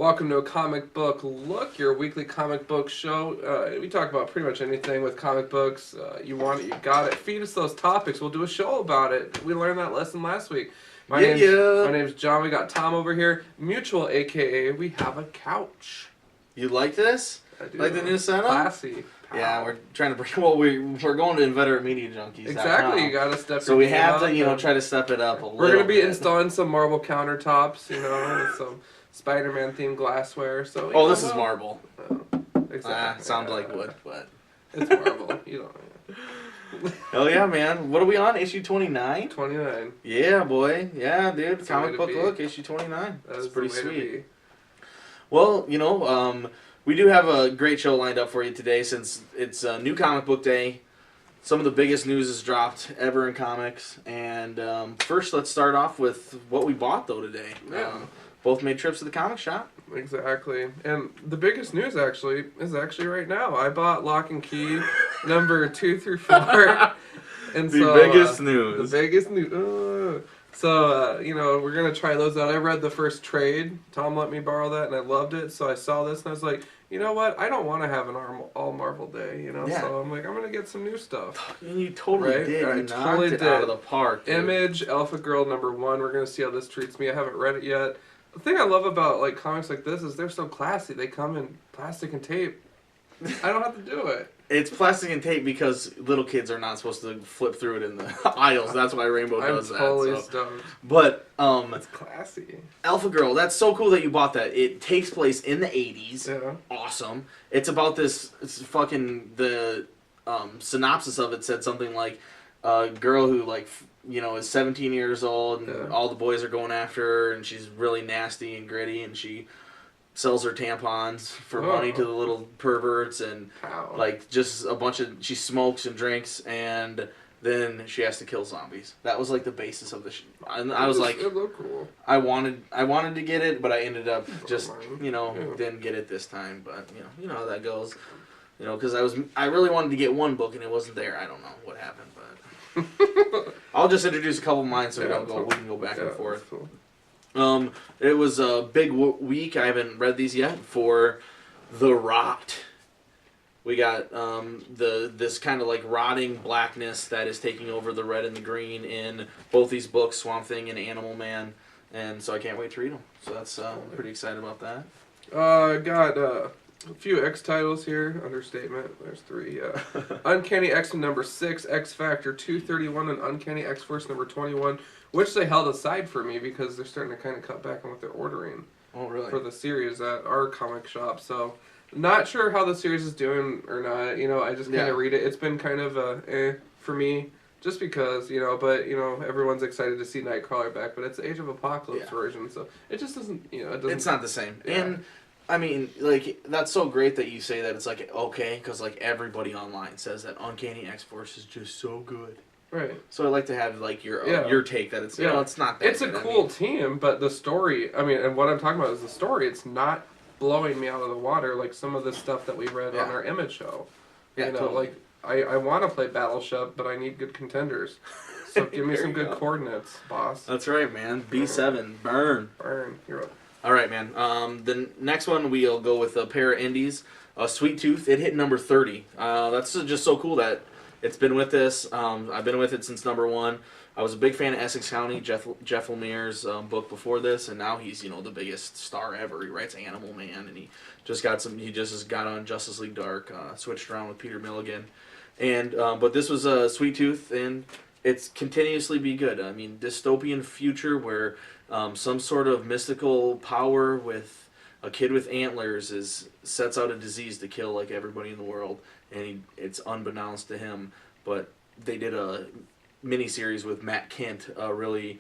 Welcome to a comic book look, your weekly comic book show. We talk about pretty much anything with comic books. You want it, you got it. Feed us those topics. We'll do a show about it. We learned that lesson last week. My name's John. We got Tom over here. Mutual, aka we have a couch. You like this? I do. Like the new setup? Classy. Yeah, we're trying to bring. Well, we're going to Inveterate Media Junkies. Exactly, you gotta step. So we have to, try to step it up a little. We're gonna be installing some marble countertops, with some Spider-Man themed glassware. So. This is marble. Exactly. Sounds like wood, but it's marble. You don't. Hell yeah, man! What are we on? Issue 29. 29. Yeah, boy. Yeah, dude. That's comic book look, issue 29. That's pretty sweet. Well, we do have a great show lined up for you today since it's a new comic book day. Some of the biggest news has dropped ever in comics. And first, let's start off with what we bought, though, today. Yeah. Both made trips to the comic shop. Exactly. And the biggest news, is right now. I bought Lock and Key number 2 through 4. And the biggest news. The biggest news. So, we're going to try those out. I read the first trade. Tom let me borrow that, and I loved it. So I saw this, and I was like, you know what? I don't want to have an all Marvel day, Yeah. So I'm like, I'm going to get some new stuff. And you totally right? did. I You totally knocked did. it out of the park. Dude. Image, Alpha Girl number 1. We're going to see how this treats me. I haven't read it yet. The thing I love about comics like this is they're so classy. They come in plastic and tape. I don't have to do it. It's plastic and tape because little kids are not supposed to flip through it in the aisles. That's why Rainbow does that. I'm totally stoked. But it's classy. Alpha Girl, that's so cool that you bought that. It takes place in the 80s. Yeah. Awesome. It's about this. It's fucking the synopsis of it said something like a girl who is 17 years old and all the boys are going after her and she's really nasty and gritty and she sells her tampons for money to the little perverts and just a bunch of she smokes and drinks and then she has to kill zombies. That was the basis of the and I was like, it looked cool. I wanted to get it, but I ended up just didn't get it this time. But you know how that goes. Because I really wanted to get one book and it wasn't there. I don't know what happened, but I'll just introduce a couple of mine so we can go back and forth. Cool. It was a big week. I haven't read these yet for The Rot. We got this kind of rotting blackness that is taking over the red and the green in both these books, Swamp Thing and Animal Man, and so I can't wait to read them. So that's pretty excited about that. I got a few X titles here. Understatement. There's 3. Uncanny X-Men number 6, X Factor 231, and Uncanny X-Force number 21, which they held aside for me because they're starting to kind of cut back on what they're ordering. Oh, really? For the series at our comic shop. So, not sure how the series is doing or not. I just kind of read it. It's been kind of for me. Just because, but, everyone's excited to see Nightcrawler back, but it's the Age of Apocalypse version, so it just doesn't, it doesn't... It's not the same. Yeah. And, I mean, that's so great that you say that. It's okay, because, everybody online says that Uncanny X-Force is just so good. Right. So I'd like to have, your take that it's, it's not that It's good. a cool team, but the story, and what I'm talking about is the story. It's not blowing me out of the water like some of the stuff that we read on our Image show. Yeah, totally. I want to play Battleship, but I need good contenders. So give me some good coordinates, boss. That's right, man. B7, burn. Burn. You're up. All right, man. The next one we'll go with a pair of indies. Sweet Tooth. It hit number 30. That's just so cool that it's been with us. I've been with it since number 1. I was a big fan of Essex County, Jeff Lemire's book before this, and now he's the biggest star ever. He writes Animal Man, and he just got on Justice League Dark, switched around with Peter Milligan, and but this was a Sweet Tooth, and it's continuously be good. I mean, dystopian future where some sort of mystical power with a kid with antlers sets out a disease to kill everybody in the world, and it's unbeknownst to him. But they did a miniseries with Matt Kent, a really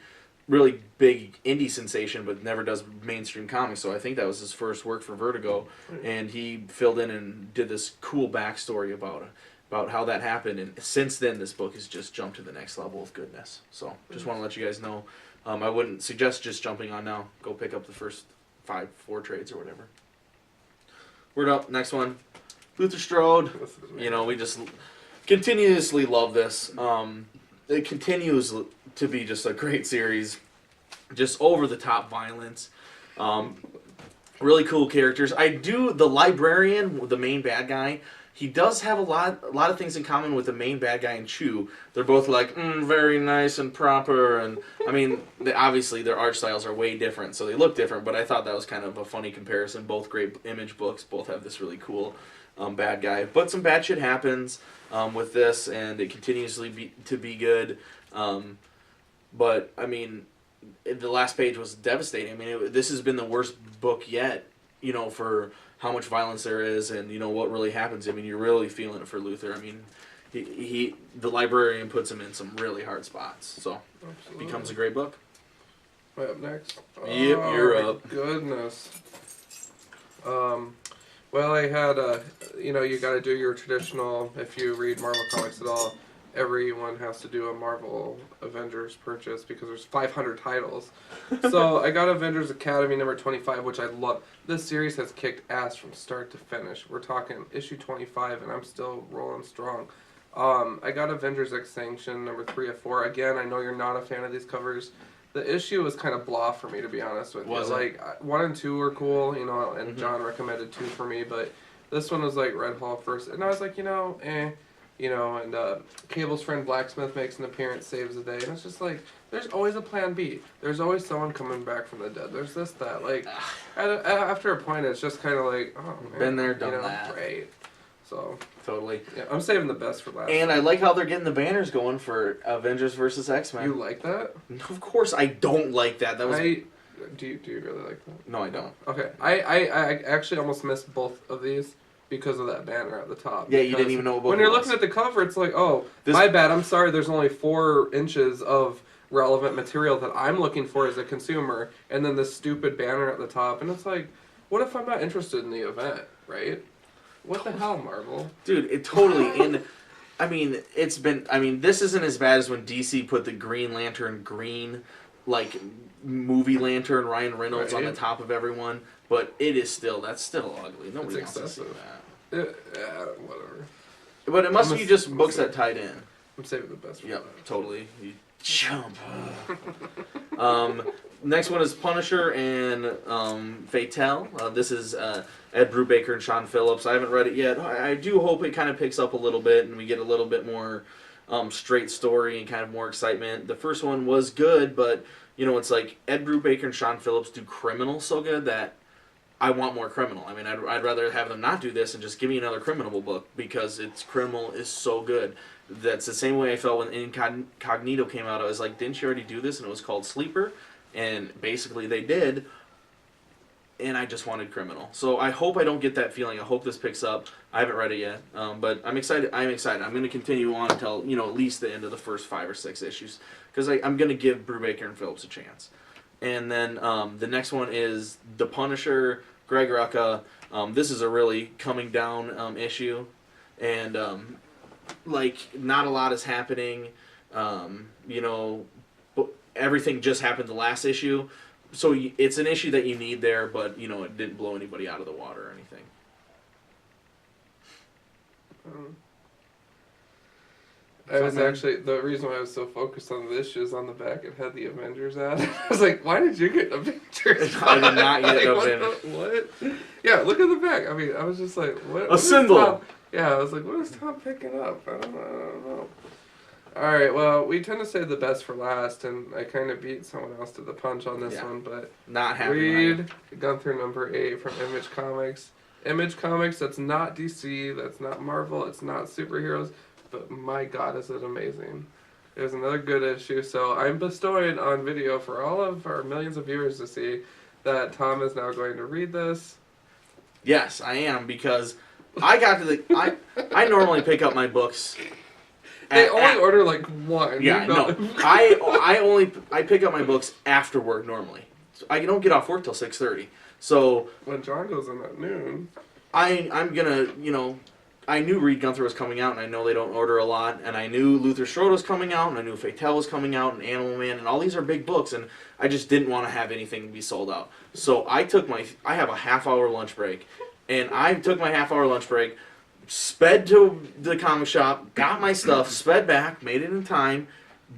big indie sensation, but never does mainstream comics. So I think that was his first work for Vertigo, and he filled in and did this cool backstory about how that happened. And since then, this book has just jumped to the next level of goodness. So just want to let you guys know. I wouldn't suggest just jumping on now. Go pick up the first 4 trades or whatever. Word up. Next one, Luther Strode. We just continuously love this. It continues to be just a great series. Just over the top violence. Really cool characters. The librarian, the main bad guy. He does have a lot of things in common with the main bad guy in Chew. They're both like very nice and proper, and I mean, obviously their art styles are way different, so they look different. But I thought that was kind of a funny comparison. Both great Image books. Both have this really cool bad guy. But some bad shit happens with this, and it continuously to be good. But I mean, the last page was devastating. I mean, this has been the worst book yet. You know, for how much violence there is, and you know what really happens. I mean, you're really feeling it for Luther. I mean, the librarian puts him in some really hard spots, so it becomes a great book. Way up next. Yep, you're up. Goodness. Well, I had you got to do your traditional. If you read Marvel comics at all, everyone has to do a Marvel Avengers purchase because there's 500 titles. So I got Avengers Academy number 25, which I love. This series has kicked ass from start to finish. We're talking issue 25, and I'm still rolling strong. I got Avengers Extinction number 3 of 4. Again, I know you're not a fan of these covers. The issue was kind of blah for me, to be honest with you. Like 1 and 2 were cool, you know, and John recommended 2 for me, but this one was like Red Hall first, and I was like, you know, and Cable's friend Blacksmith makes an appearance, saves the day, and it's just like, there's always a plan B. There's always someone coming back from the dead. There's this, that. Like, after a point, it's just kind of like, oh, man. Been there, done that. Right. So. Totally. Yeah, I'm saving the best for last. And I like how they're getting the banners going for Avengers versus X-Men. You like that? Of course I don't like that. That was... Do you really like that? No, I don't. Okay. I actually almost missed both of these because of that banner at the top. Yeah, you didn't even know what when you're looking at the cover, it's like, oh, my bad, I'm sorry, there's only 4 inches of relevant material that I'm looking for as a consumer, and then this stupid banner at the top, and it's like, what if I'm not interested in the event, right? What the hell, Marvel? Dude, it totally, and, I mean, this isn't as bad as when DC put the Green Lantern green, like, movie lantern Ryan Reynolds on the top of everyone, but that's still ugly. Nobody wants to see that. Whatever. But it must be just books that tied in. I'm saving the best for Yep, that. totally. You chump. Next one is Punisher and Fatale. This is Ed Brubaker and Sean Phillips. I haven't read it yet. I do hope it kind of picks up a little bit and we get a little bit more straight story and kind of more excitement. The first one was good, but you know, it's like Ed Brubaker and Sean Phillips do Criminal so good that I want more Criminal. I mean, I'd rather have them not do this and just give me another Criminal book because Criminal is so good. That's the same way I felt when Incognito came out. I was like, didn't you already do this? And it was called Sleeper. And basically they did. And I just wanted Criminal. So I hope I don't get that feeling. I hope this picks up. I haven't read it yet. But I'm excited. I'm going to continue on until, you know, at least the end of the first 5 or 6 issues. Because I'm going to give Brubaker and Phillips a chance. And then the next one is The Punisher, Greg Rucka. This is a really coming down issue. And, like, not a lot is happening. You know, everything just happened the last issue. So it's an issue that you need there, but, you know, it didn't blow anybody out of the water or anything. I was actually, the reason why I was so focused on the issue is on the back it had the Avengers ad. I was like, why did you get Avengers? I did not get Avengers. What? Yeah, look at the back. I mean, I was just like, what? A symbol. Yeah, I was like, what is Tom picking up? I don't know. Alright, well, we tend to save the best for last, and I kind of beat someone else to the punch on this one, but not happy. Read Gunther number 8 from Image Comics. Image Comics, that's not DC, that's not Marvel, it's not superheroes, but my god, is it amazing. It was another good issue, so I'm bestowing on video for all of our millions of viewers to see that Tom is now going to read this. Yes, I am, because I got to the... I normally pick up my books... They only order like one. Yeah, no. I pick up my books after work normally. So I don't get off work till 6:30. So when John goes in at noon, I'm gonna, you know, I knew Reed Gunther was coming out, and I know they don't order a lot, and I knew Luther Strode was coming out, and I knew Fatale was coming out, and Animal Man, and all these are big books, and I just didn't want to have anything be sold out. So I have a half-hour lunch break, and I took my half-hour lunch break. Sped to the comic shop, got my stuff, sped back, made it in time,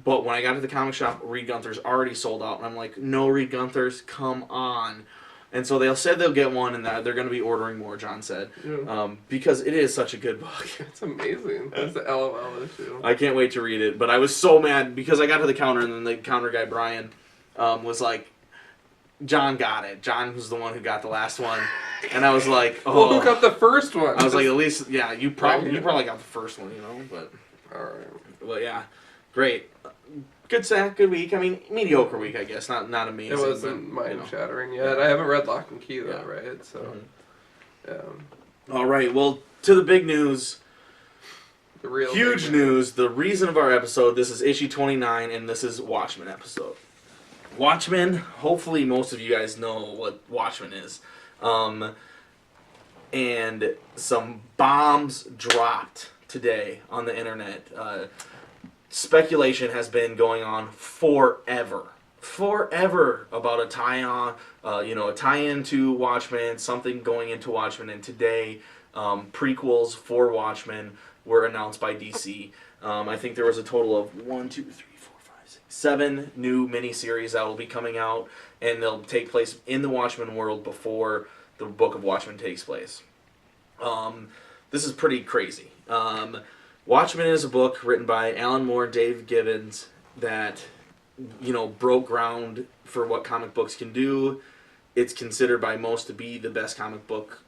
but when I got to the comic shop, Reed Gunther's already sold out, and I'm like, no, Reed Gunther's, come on. And so they said they'll get one, and that they're going to be ordering more, John said. Yeah. Because it is such a good book. It's amazing. That's the LOL issue. I can't wait to read it. But I was so mad because I got to the counter, and then the counter guy, Brian, was like, John got it. John was the one who got the last one. And I was like, oh. Well, who got the first one? I was like, at least, yeah, you probably got the first one, you know. But, all right. Well, yeah. Great. Good sack, good week. I mean, mediocre week, I guess. Not amazing. It wasn't mind-shattering yet. I haven't read Lock and Key, though, right? So, yeah. All right, well, to the big news. The real huge news. The reason of our episode. This is issue 29, and this is Watchmen episode. Watchmen, hopefully most of you guys know what Watchmen is. And some bombs dropped today on the internet. Speculation has been going on forever about a tie-on, a tie-in to Watchmen, something going into Watchmen, and today prequels for Watchmen were announced by DC. I think there was a total of 7 new miniseries that will be coming out, and they'll take place in the Watchmen world before the Book of Watchmen takes place. This is pretty crazy. Watchmen is a book written by Alan Moore and Dave Gibbons that, broke ground for what comic books can do. It's considered by most to be the best comic book,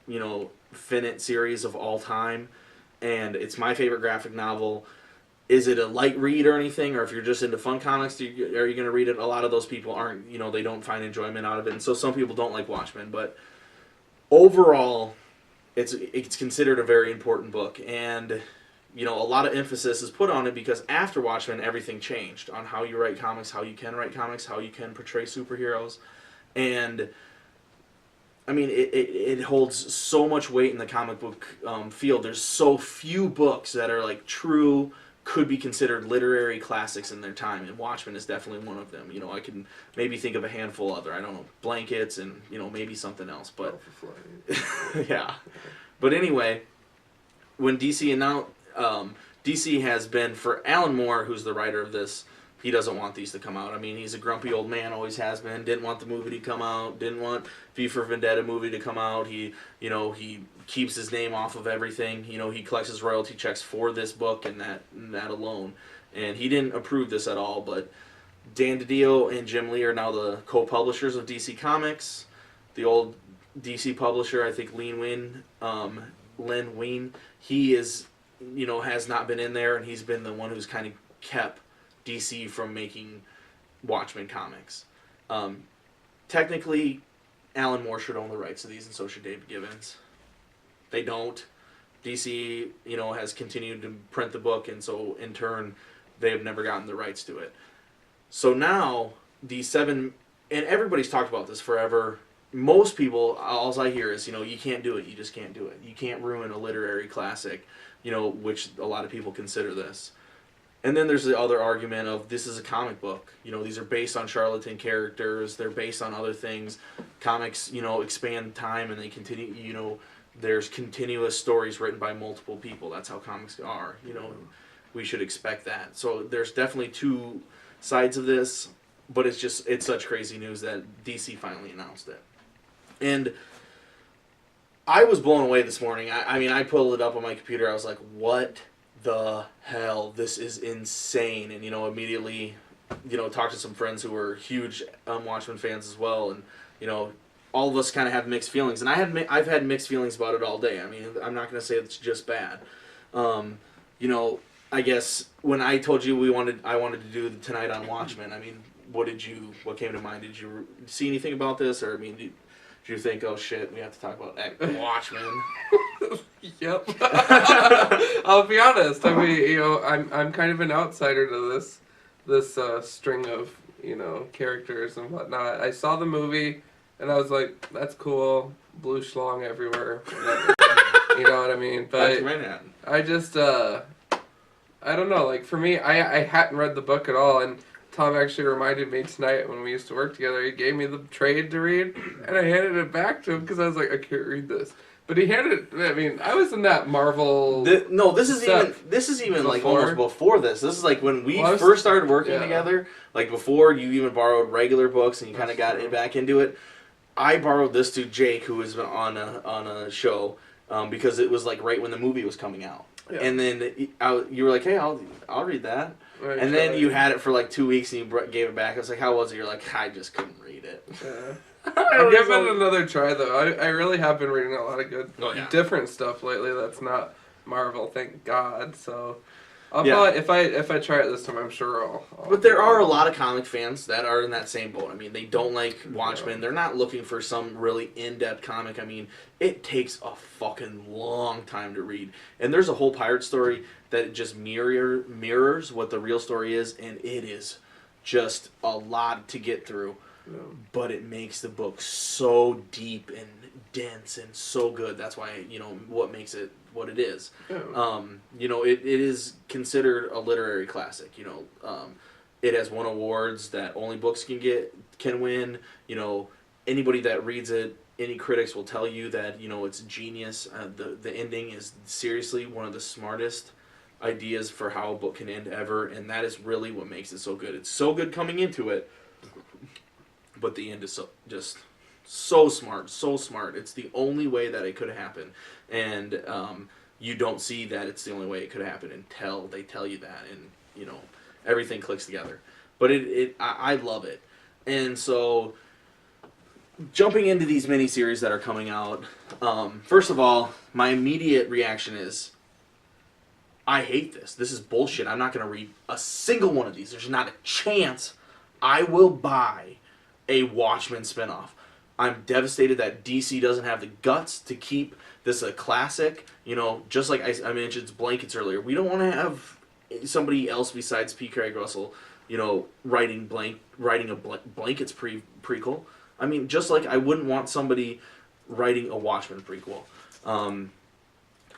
finite series of all time. And it's my favorite graphic novel. Is it a light read or anything? Or if you're just into fun comics, are you going to read it? A lot of those people aren't, they don't find enjoyment out of it. And so some people don't like Watchmen. But overall, it's considered a very important book. And a lot of emphasis is put on it because after Watchmen, everything changed on how you write comics, how you can write comics, how you can portray superheroes. And, I mean, it holds so much weight in the comic book field. There's so few books that are, true, could be considered literary classics in their time, and Watchmen is definitely one of them. I can maybe think of a handful other, I don't know, Blankets and, maybe something else. But, yeah. But anyway, when DC announced... DC has been, for Alan Moore, who's the writer of this, he doesn't want these to come out. I mean, he's a grumpy old man, always has been, didn't want the movie to come out, didn't want V for Vendetta movie to come out. He keeps his name off of everything. He collects his royalty checks for this book and that alone. And he didn't approve this at all, but Dan DiDio and Jim Lee are now the co-publishers of DC Comics. The old DC publisher, I think Len Wein, he is... has not been in there, and he's been the one who's kind of kept DC from making Watchmen comics. Technically, Alan Moore should own the rights to these, and so should Dave Gibbons. They don't. DC, has continued to print the book, and so, in turn, they have never gotten the rights to it. So now, these 7... And everybody's talked about this forever. Most people, all I hear is, you can't do it. You just can't do it. You can't ruin a literary classic. Which a lot of people consider this. And then there's the other argument of this is a comic book. These are based on charlatan characters. They're based on other things. Comics, expand time and they continue, there's continuous stories written by multiple people. That's how comics are. We should expect that. So there's definitely two sides of this, but it's such crazy news that DC finally announced it. And I was blown away this morning. I pulled it up on my computer. I was like, what the hell? This is insane. And, immediately, talked to some friends who were huge Watchmen fans as well. And, all of us kind of have mixed feelings. And I've had mixed feelings about it all day. I mean, I'm not going to say it's just bad. I guess when I told you I wanted to do Tonight on Watchmen, what came to mind? Did you see anything about this? Or, did you think, oh shit, we have to talk about Watchmen? Yep. I'll be honest. I'm kind of an outsider to this string of characters and whatnot. I saw the movie and I was like, that's cool. Blue schlong everywhere. Whatever. You know what I mean? But I just I don't know. For me, I hadn't read the book at all, and Tom actually reminded me tonight when we used to work together. He gave me the trade to read, and I handed it back to him because I was like, I can't read this. But he handed it. I was in that Marvel. This is even like almost before this. This is like when we first started working together. Like before you even borrowed regular books and you kind of got back into it. I borrowed this to Jake, who was on a show, because it was like right when the movie was coming out. Yeah. And then you were like, "Hey, I'll read that." Right, and then you had it for like 2 weeks, and you gave it back. I was like, "How was it?" You're like, "I just couldn't read it." Yeah. I'll give it another try though. I really have been reading a lot of good, different stuff lately. That's not Marvel, thank God. So. I'll probably, if I try it this time, I'm sure I'll But there are a lot of comic fans that are in that same boat. I mean, they don't like Watchmen. Yeah. They're not looking for some really in-depth comic. I mean, it takes a fucking long time to read. And there's a whole pirate story that just mirrors what the real story is, and it is just a lot to get through. Yeah. But it makes the book so deep and dense and so good. That's why, what makes it what it is. Yeah. It is considered a literary classic. It has won awards that only books can win. Anybody that reads it, any critics will tell you that it's genius. The ending is seriously one of the smartest ideas for how a book can end ever, and that is really what makes it so good. It's so good coming into it, but the end is so smart. It's the only way that it could happen, and you don't see that it's the only way it could happen until they tell you that, and everything clicks together. But I love it, and so jumping into these miniseries that are coming out. First of all, my immediate reaction is, I hate this. This is bullshit. I'm not going to read a single one of these. There's not a chance I will buy a Watchmen spinoff. I'm devastated that DC doesn't have the guts to keep this a classic. Just like I mentioned Blankets earlier. We don't want to have somebody else besides P. Craig Russell, writing a Blankets prequel. I mean, just like I wouldn't want somebody writing a Watchmen prequel.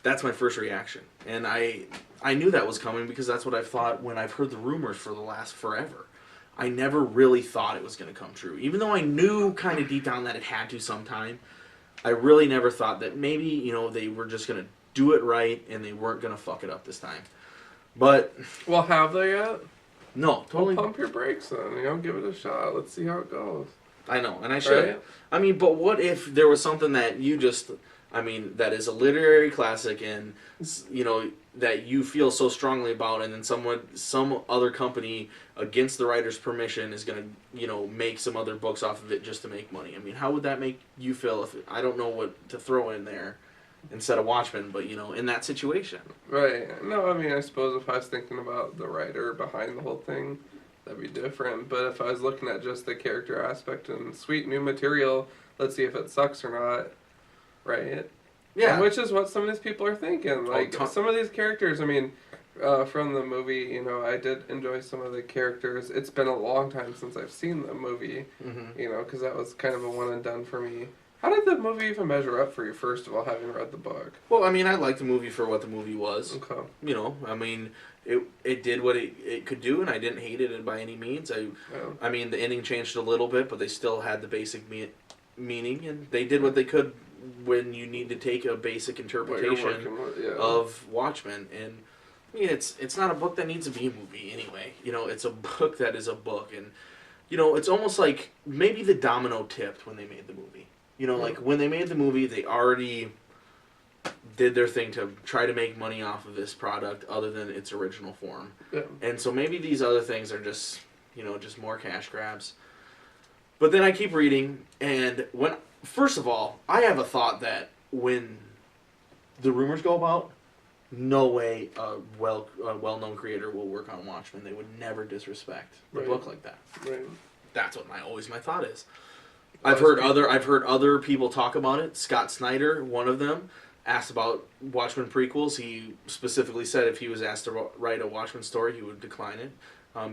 That's my first reaction. And I knew that was coming because that's what I've thought when I've heard the rumors for the last forever. I never really thought it was going to come true. Even though I knew kind of deep down that it had to sometime, I really never thought that maybe, they were just going to do it right and they weren't going to fuck it up this time. But... Well, have they yet? No, totally. Well, pump your brakes then, give it a shot. Let's see how it goes. I know, and I should. Right? I mean, but what if there was something that that is a literary classic and, that you feel so strongly about, and then some other company, against the writer's permission, is going to, make some other books off of it just to make money. I mean, how would that make you feel if, I don't know what to throw in there instead of Watchmen, but, in that situation? Right. No, I suppose if I was thinking about the writer behind the whole thing, that'd be different. But if I was looking at just the character aspect and sweet new material, let's see if it sucks or not, right? Yeah. And which is what some of these people are thinking. Like, some of these characters, from the movie, I did enjoy some of the characters. It's been a long time since I've seen the movie, because that was kind of a one and done for me. How did the movie even measure up for you, first of all, having read the book? Well, I liked the movie for what the movie was. Okay. It did what it could do, and I didn't hate it by any means. The ending changed a little bit, but they still had the basic meaning, and they did what they could when you need to take a basic interpretation of Watchmen. And it's not a book that needs to be a movie anyway. It's a book that is a book, and it's almost like maybe the domino tipped when they made the movie. Like when they made the movie, they already did their thing to try to make money off of this product other than its original form. Yeah. And so maybe these other things are just more cash grabs. But then I keep reading, and first of all, I have a thought that when the rumors go about, no way a well-known creator will work on Watchmen. They would never disrespect the book like that. Right. That's what my thought is. I've heard other people talk about it. Scott Snyder, one of them, asked about Watchmen prequels. He specifically said if he was asked to write a Watchmen story, he would decline it.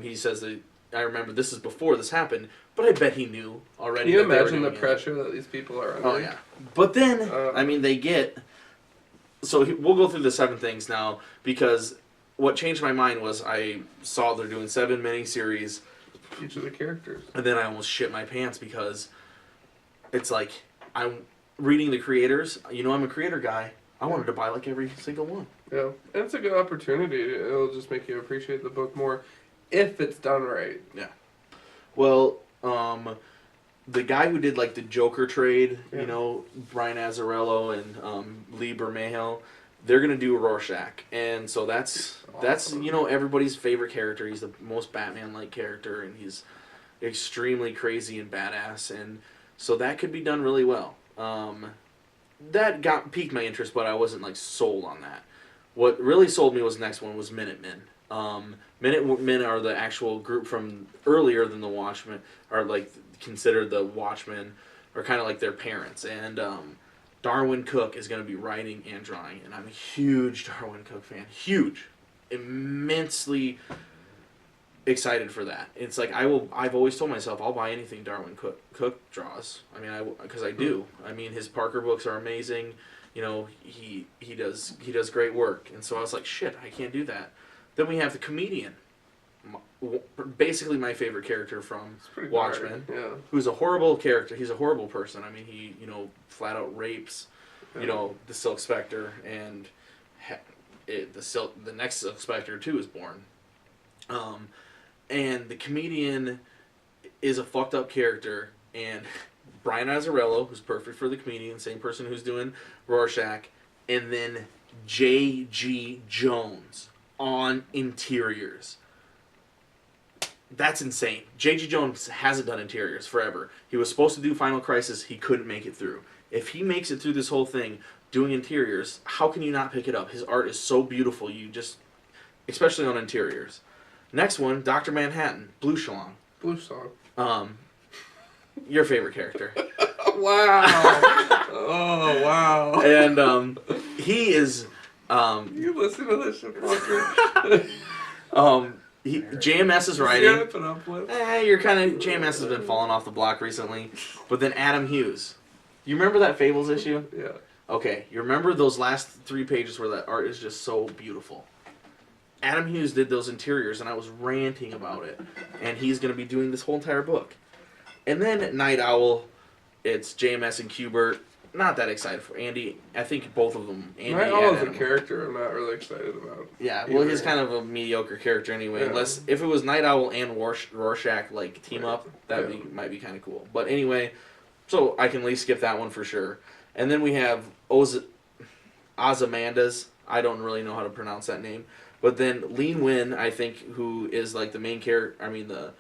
He says that, I remember this is before this happened, but I bet he knew already. Can you imagine the pressure that these people are under? Oh, yeah. But then, they get... So we'll go through the 7 things now, because what changed my mind was I saw they're doing 7 miniseries. Each of the characters. And then I almost shit my pants because it's like, I'm reading the creators. I'm a creator guy. I wanted to buy like every single one. Yeah, and it's a good opportunity. It'll just make you appreciate the book more if it's done right. Yeah. Well, the guy who did like the Joker trade, Yeah. you know, Brian Azzarello and Lee Bermejo, they're gonna do Rorschach, and so that's Awesome. you know, everybody's favorite character. He's the most Batman-like character, and he's extremely crazy and badass, and so that could be done really well. That piqued my interest, but I wasn't like sold on that. What really sold me was the next one was Minutemen. Minutemen are the actual group from earlier than the Watchmen, are like considered the Watchmen, are kind of like their parents. And Darwin Cook is going to be writing and drawing, and I'm a huge Darwin Cook fan. Huge, immensely excited for that. It's like I've always told myself I'll buy anything Darwin Cook draws. I mean, because I do. I mean, his Parker books are amazing. You know, he does great work, and so I was like, shit, I can't do that. Then we have the comedian, basically my favorite character from Watchmen, who's a horrible character. He's a horrible person. I mean, he, you know, flat out rapes, you know, the Silk Spectre, and the next Silk Spectre too is born. And the comedian is a fucked up character, and Brian Azzarello, who's perfect for the comedian, same person who's doing Rorschach, and then J.G. Jones on interiors. That's insane. J.G. Jones hasn't done interiors forever. He was supposed to do Final Crisis. He couldn't make it through. If he makes it through this whole thing doing interiors, how can you not pick it up? His art is so beautiful. You just, especially on interiors. Next one, Dr. Manhattan, Blue Schlong. Blue Schlong. Your favorite character. Wow. Oh, wow. And he is... you listen to this shit, fucker. JMS is writing. Put up with. You're kind of... JMS has been falling off the block recently. But then Adam Hughes. You remember that Fables issue? Yeah. Okay, you remember those last 3 pages where that art is just so beautiful? Adam Hughes did those interiors, and I was ranting about it. And he's going to be doing this whole entire book. And then Night Owl, it's JMS and Kubert. Not that excited for Andy. I think both of them. Andy Night Owl is a character I'm not really excited about. Yeah, well, he's kind of a mediocre character anyway. Yeah. Unless if it was Night Owl and Rorschach like team up, that might be kind of cool. But anyway, so I can at least skip that one for sure. And then we have Ozymandias. I don't really know how to pronounce that name. But then Lean Win, I think, who is like the main character. I mean the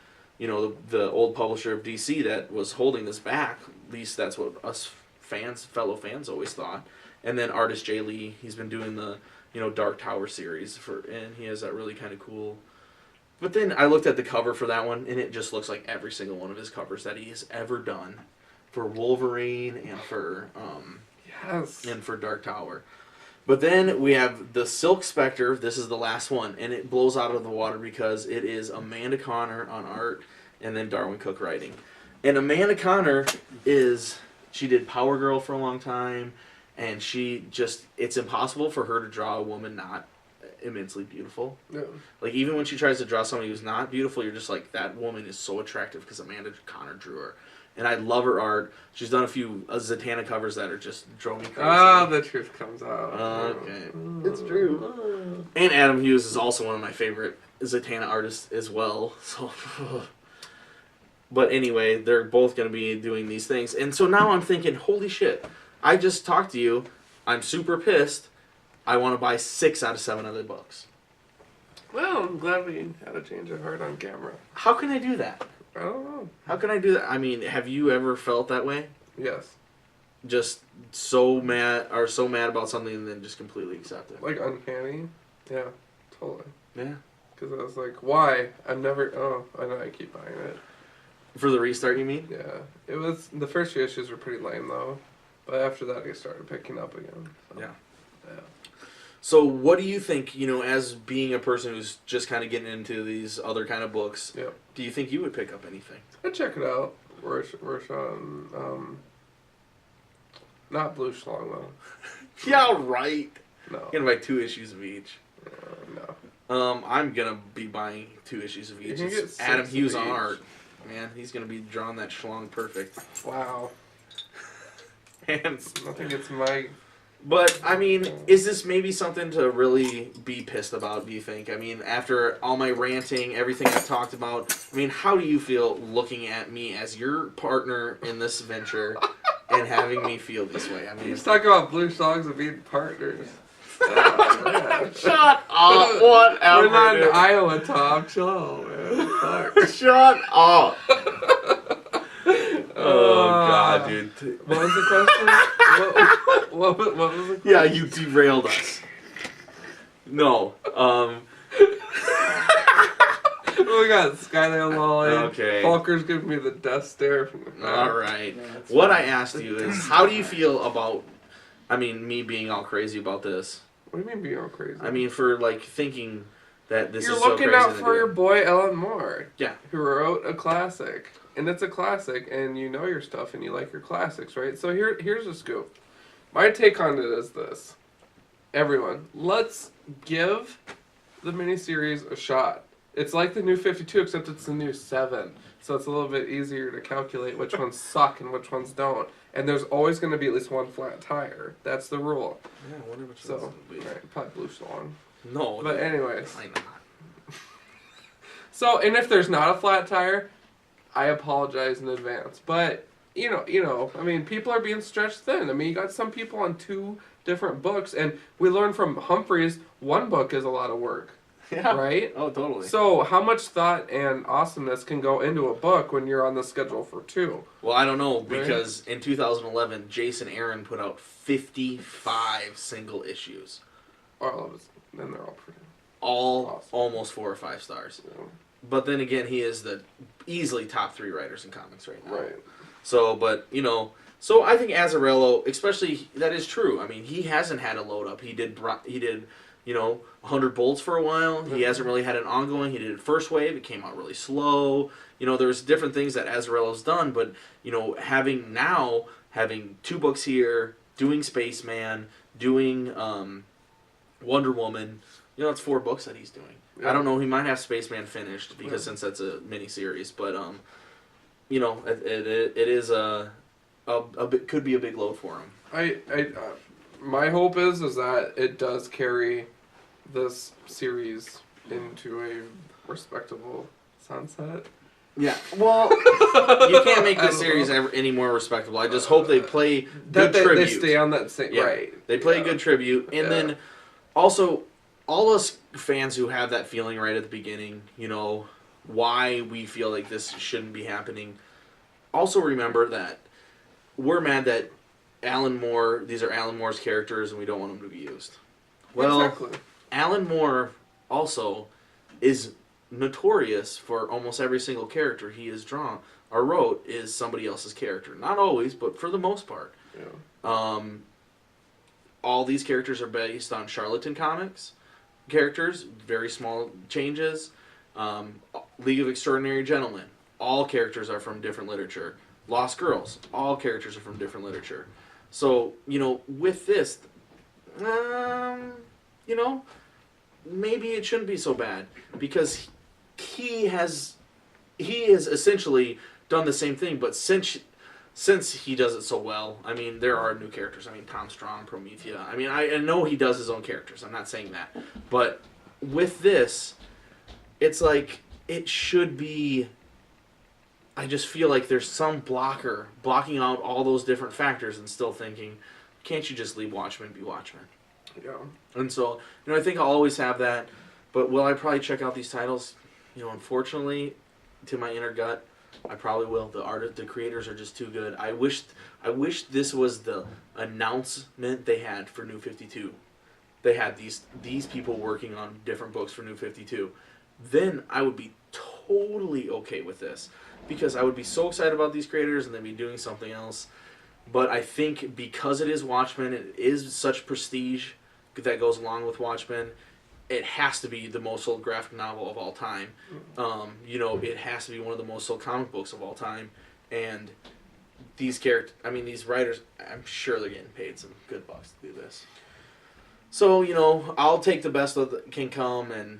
old publisher of DC that was holding this back. At least that's what us fellow fans always thought. And then artist Jay Lee, he's been doing the Dark Tower series and he has that really kind of cool. But then I looked at the cover for that one, and it just looks like every single one of his covers that he has ever done for Wolverine and for and for Dark Tower. But then we have the Silk Spectre. This is the last one, and it blows out of the water because it is Amanda Conner on art and then Darwin Cook writing. And Amanda Conner she did Power Girl for a long time, and it's impossible for her to draw a woman not immensely beautiful. Yeah. Like, even when she tries to draw somebody who's not beautiful, you're just like, that woman is so attractive because Amanda Conner drew her. And I love her art. She's done a few Zatanna covers that are just drove me crazy. Ah, the truth comes out. Okay. It's true. And Adam Hughes is also one of my favorite Zatanna artists as well. So, but anyway, they're both going to be doing these things. And so now I'm thinking, holy shit, I just talked to you. I'm super pissed. I want to buy 6 out of 7 of the books. Well, I'm glad we had a change of heart on camera. How can I do that? I don't know. How can I do that? I mean, have you ever felt that way? Yes. Just so mad about something and then just completely accept it. Like uncanny? Yeah, totally. Yeah. Because I was like, why? I know I keep buying it. For the restart, you mean? Yeah. It was, the first few issues were pretty lame though. But after that, I started picking up again. So. Yeah. Yeah. So what do you think, as being a person who's just kind of getting into these other kind of books, do you think you would pick up anything? I'd check it out. Rorschach, not Blue Schlong, though. Yeah, right. No. I'm going to buy 2 issues of each. No. I'm going to be buying 2 issues of each. You can get 6 Adam Hughes of on each. art. Man, he's going to be drawing that Schlong perfect. Wow. And Nothing gets my But, I mean, is this maybe something to really be pissed about, do you think? I mean, after all my ranting, everything I've talked about, I mean, how do you feel looking at me as your partner in this venture and having me feel this way? I mean, He's talking about blue songs and being partners. Oh, shut up, whatever. We're not in Iowa, Tom. Chill out, man. Fuck. Shut up. Oh, God, dude. What was the question? what was the question? Yeah, you derailed us. No. We got Skylar Lolly. Okay. Falker's giving me the death stare from the back. All right. What I asked you is, how do you feel about, I mean, me being all crazy about this? What do you mean being all crazy? I mean, for, like, thinking that this You're is so looking crazy. out for your boy Ellen Moore. Yeah. Who wrote a classic. And it's a classic, and you know your stuff, and you like your classics, right? So here's a scoop. My take on it is this. Everyone, let's give the miniseries a shot. It's like the new 52, except it's the new 7. So it's a little bit easier to calculate which ones suck and which ones don't. And there's always going to be at least one flat tire. That's the rule. Yeah, I wonder which So, right, probably Blue Swan. No. But anyways. Why not? So, and if there's not a flat tire, I apologize in advance. But, you know, I mean, people are being stretched thin. I mean, you got some people on 2 different books, and we learned from Humphreys, 1 book is a lot of work. Yeah. Right? Oh, totally. So, how much thought and awesomeness can go into a book when you're on the schedule for 2? Well, I don't know, because in 2011, Jason Aaron put out 55 single issues. All of it. Then they're all pretty. All awesome. Almost 4 or 5 stars. Yeah. But then again, he is the easily top 3 writers in comics right now. Right. So, but, you know, so I think Azzarello, especially, that is true. I mean, he hasn't had a load up. He did, you know, 100 Bolts for a while. He hasn't really had an ongoing. He did First Wave. It came out really slow. You know, there's different things that Azzarello's done, but, you know, having 2 books here, doing Spaceman, doing Wonder Woman, you know, it's 4 books that he's doing. Yeah. I don't know. He might have Spaceman finished because since that's a miniseries, but you know, it is a bit, could be a big load for him. My hope is that it does carry this series into a respectable sunset. Yeah. Well, you can't make this series any more respectable. I just hope they play good tribute. They stay on that same right. They play good tribute, and then also all us fans who have that feeling right at the beginning, you know, why we feel like this shouldn't be happening. Also remember that we're mad that these are Alan Moore's characters and we don't want them to be used. Well, exactly. Alan Moore also is notorious for almost every single character he has drawn or wrote is somebody else's character. Not always, but for the most part. Yeah. All these characters are based on Charlatan Comics characters, very small changes. League of Extraordinary Gentlemen, all characters are from different literature. Lost Girls, all characters are from different literature. So, you know, with this, you know, maybe it shouldn't be so bad because he has essentially done the same thing, but since he does it so well, I mean, there are new characters. I mean, Tom Strong, Promethea. I mean, I know he does his own characters. I'm not saying that. But with this, it's like, it should be... I just feel like there's some blocking out all those different factors and still thinking, can't you just leave Watchmen be Watchmen? Yeah. And so, you know, I think I'll always have that. But will I probably check out these titles? You know, unfortunately, to my inner gut, I probably will. The creators are just too good. I wish this was the announcement they had for New 52. They had these people working on different books for New 52. Then I would be totally okay with this because I would be so excited about these creators and they'd be doing something else. But I think because it is Watchmen, it is such prestige that goes along with Watchmen. It has to be the most sold graphic novel of all time. You know, it has to be one of the most sold comic books of all time. And these writers, I'm sure they're getting paid some good bucks to do this. So, you know, I'll take the best that can come, and,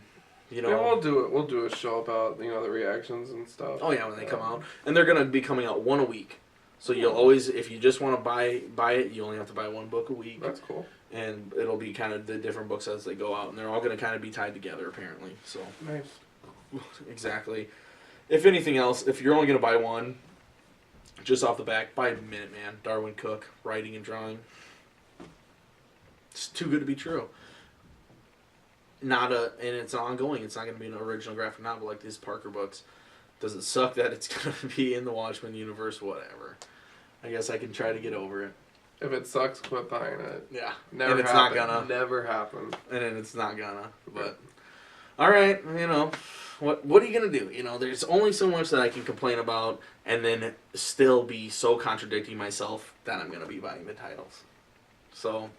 you know... Yeah, we'll do it. We'll do a show about, you know, the reactions and stuff. Oh, yeah, when they come out. And they're going to be coming out one a week. So you'll always, if you just want to buy it, you only have to buy one book a week. That's cool. And it'll be kind of the different books as they go out, and they're all going to kind of be tied together apparently. So Nice. exactly. If anything else, if you're only going to buy one, just off the back, buy Minuteman, Darwin Cook, writing and drawing. It's too good to be true. And it's ongoing. It's not going to be an original graphic novel like these Parker books. Does it suck that it's going to be in the Watchmen universe? Whatever. I guess I can try to get over it. If it sucks, quit buying it. Yeah. Never and it's happen. not gonna. Never happen. And then it's not gonna. But all right, what are you gonna do? There's only so much that I can complain about, and then still be so contradicting myself that I'm gonna be buying the titles. So,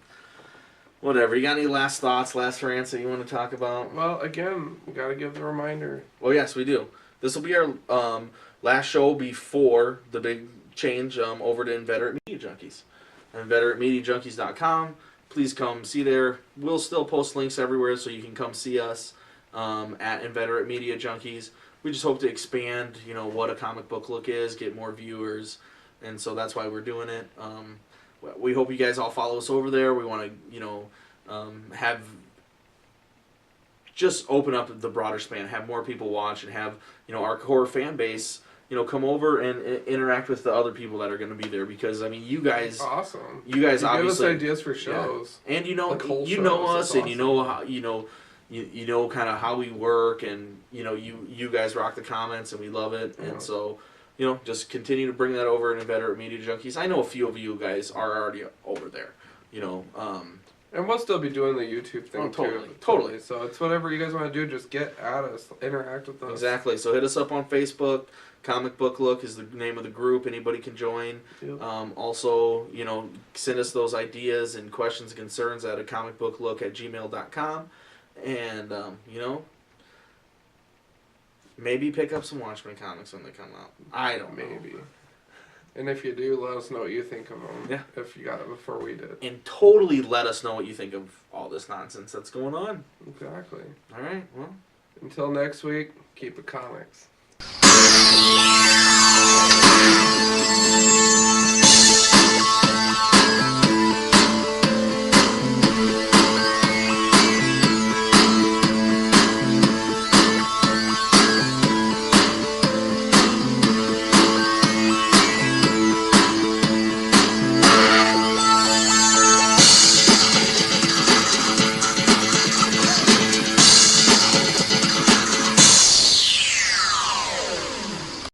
whatever. You got any last thoughts, last rants that you want to talk about? Well, again, we gotta give the reminder. Oh yes, we do. This will be our last show before the big change over to Inveterate Media Junkies. InveterateMediaJunkies.com. Please come see there. We'll still post links everywhere so you can come see us at Inveterate Media Junkies. We just hope to expand, what a comic book look is, get more viewers, and so that's why we're doing it. We hope you guys all follow us over there. We want to, have just open up the broader span, have more people watch, and have our core fan base come over and interact with the other people that are going to be there, because you guys, awesome. You guys obviously give us ideas for shows, and like whole you shows. know us, That's and awesome. you know how you know kind of how we work, and you guys rock the comments, and we love it, Yeah. and so just continue to bring that over in Inveterate Media Junkies. I know a few of you guys are already over there, And we'll still be doing the YouTube thing totally. So it's whatever you guys want to do. Just get at us, interact with us. Exactly. So hit us up on Facebook. Comic Book Look is the name of the group. Anybody can join. Yep. Also, send us those ideas and questions and concerns at a comicbooklook@gmail.com. And, maybe pick up some Watchmen comics when they come out. I don't know. Maybe. And if you do, let us know what you think of them. Yeah. If you got it before we did. And totally let us know what you think of all this nonsense that's going on. Exactly. All right. Well. Until next week, keep it comics.